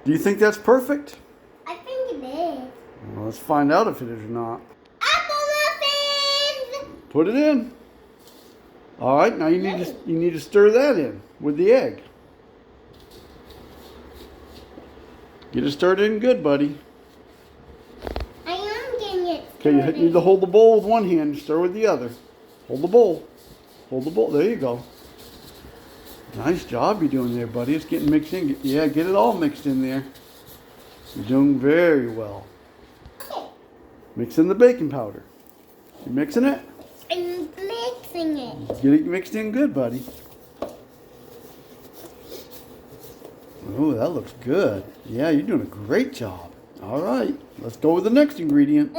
Do you think that's perfect? I think it is. Well, let's find out if it is or not. Apple muffins! Put it in. All right, now you need to stir that in with the egg. Get it stirred in good, buddy. I am getting it Okay, you stirred need to in. hold the bowl with one hand and stir with the other. Hold the bowl. Hold the bowl. There you go. Nice job you're doing there, buddy. It's getting mixed in. Yeah, get it all mixed in there. You're doing very well. Okay. Mix in the baking powder. You mixing it? I'm mixing it. Get it mixed in good, buddy. Oh, that looks good. Yeah, you're doing a great job. All right, let's go with the next ingredient.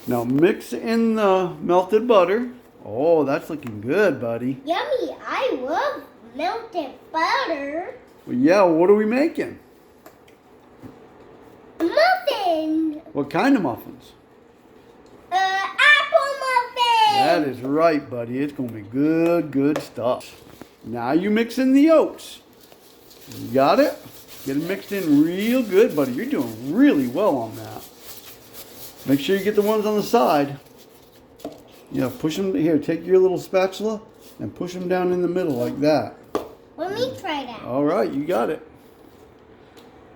Now mix in the melted butter. Oh, that's looking good, buddy. Yummy. I love melted butter. Well, yeah, what are we making? Muffins. What kind of muffins? Apple muffins. That is right, buddy. It's going to be good stuff. Now you mix in the oats. You got it? Get it mixed in real good, buddy. You're doing really well on that. Make sure you get the ones on the side. Yeah, push them. Here, take your little spatula and push them down in the middle like that. Let me try that. All right, you got it.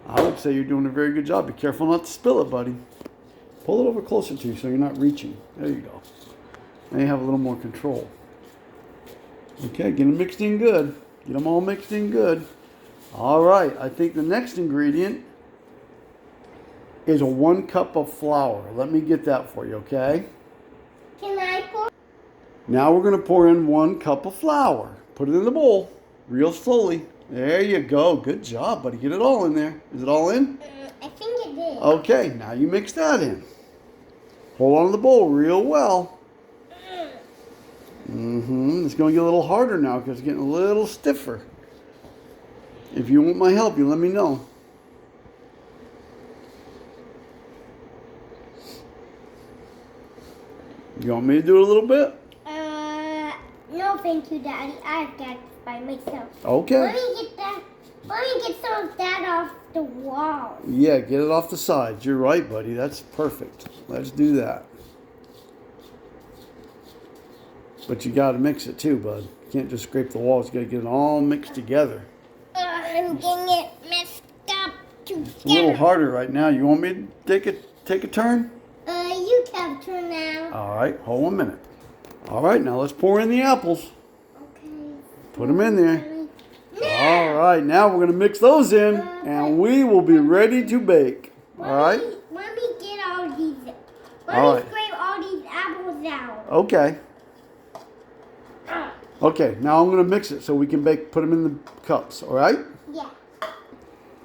I would say you're doing a very good job. Be careful not to spill it, buddy. Pull it over closer to you so you're not reaching. There you go. Now you have a little more control. Okay, get them mixed in good. Get them all mixed in good. All right, I think the next ingredient is 1 cup of flour. Let me get that for you, okay? Can I pour? Now we're going to pour in 1 cup of flour. Put it in the bowl real slowly. There you go. Good job, buddy. Get it all in there. Is it all in? I think it is. Okay, now you mix that in. Hold on to the bowl real well. It's going to get a little harder now because it's getting a little stiffer. If you want my help, you let me know. You want me to do it a little bit? No, thank you, Daddy. I've got it by myself. Okay. Let me get some of that off the wall. Yeah, get it off the sides. You're right, buddy. That's perfect. Let's do that. But you got to mix it too, bud. You can't just scrape the walls. You got to get it all mixed together. I'm getting it messed up together. It's a little harder right now. You want me to take a turn? You can turn now. All right, hold 1 minute. All right, now let's pour in the apples. Okay. Put them in there. All right, now we're going to mix those in, and we will be ready to bake. All right? Let me get all these. All Let me right. scrape all these apples out. Okay. Okay, now I'm going to mix it so we can put them in the cups, all right? Yeah.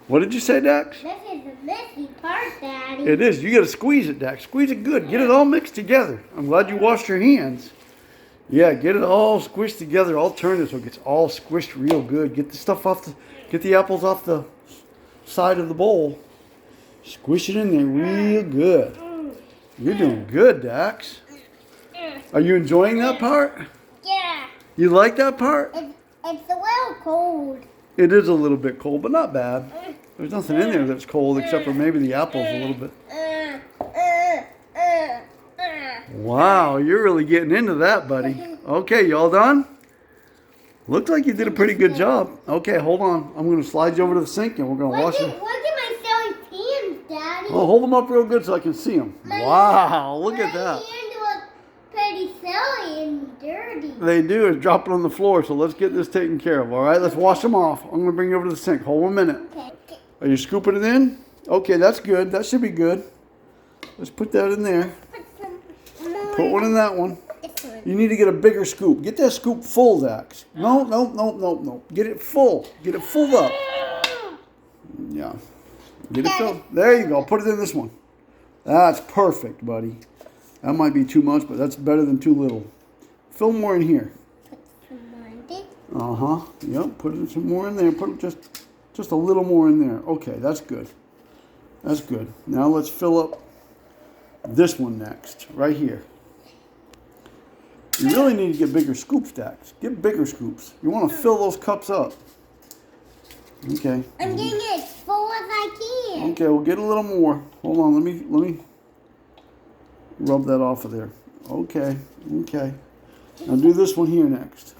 What did you say, Dax? This is the messy part, Daddy. It is. You got to squeeze it, Dax. Squeeze it good. Get it all mixed together. I'm glad you washed your hands. Yeah, get it all squished together. I'll turn it so it gets all squished real good. Get the apples off the side of the bowl. Squish it in there real good. You're doing good, Dax. Are you enjoying that part? Yeah. You like that part? It's a little cold. It is a little bit cold, but not bad. There's nothing in there that's cold except for maybe the apples a little bit. Wow, you're really getting into that, buddy. Okay, you all done? Looks like you did a pretty good job. Okay, hold on. I'm going to slide you over to the sink and we're going to wash them. Look at my silly hands, Daddy. Oh, hold them up real good so I can see them. Wow, look at My that. hands look pretty silly and dirty. They do is drop it on the floor, so let's get this taken care of, all right? Let's wash them off. I'm going to bring you over to the sink. Hold 1 minute. Okay. Are you scooping it in? Okay, that's good. That should be good. Let's put that in there. Put some more. Put one in that one. This one. You need to get a bigger scoop. Get that scoop full, Dax. No. Get it full. Get it full up. Yeah. Get it filled. There you go. Put it in this one. That's perfect, buddy. That might be too much, but that's better than too little. Fill more in here. Put some more in this. Uh-huh. Yep. Put some more in there. Put just a little more in there. Okay, that's good. That's good. Now let's fill up this one next, right here. You really need to get bigger scoops, Dax. Get bigger scoops. You want to fill those cups up. Okay. I'm getting it as full as I Okay, we'll get a little more. Hold on, let me rub that off of there. Okay. Now do this one here next.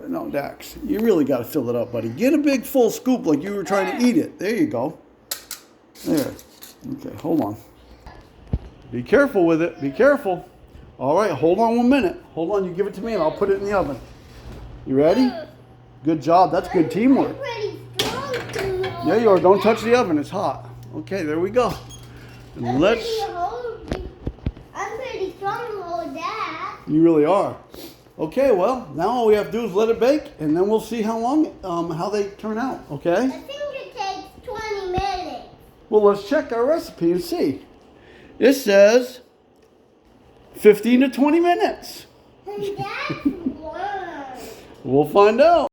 No, Dax, you really got to fill it up, buddy. Get a big full scoop like you were trying to eat it. There you go. There. Okay, hold on. Be careful with it. Be careful. All right, hold on 1 minute. Hold on, you give it to me and I'll put it in the oven. You ready? Good job. That's good teamwork. I'm pretty strong to hold There you are. Don't touch that. the oven. It's hot. Okay, there we go. And I'm let's. pretty strong to hold that. You really are. Okay, well, now all we have to do is let it bake, and then we'll see how long, how they turn out. Okay. I think it takes 20 minutes. Well, let's check our recipe and see. It says 15 to 20 minutes. And that's one. We'll find out.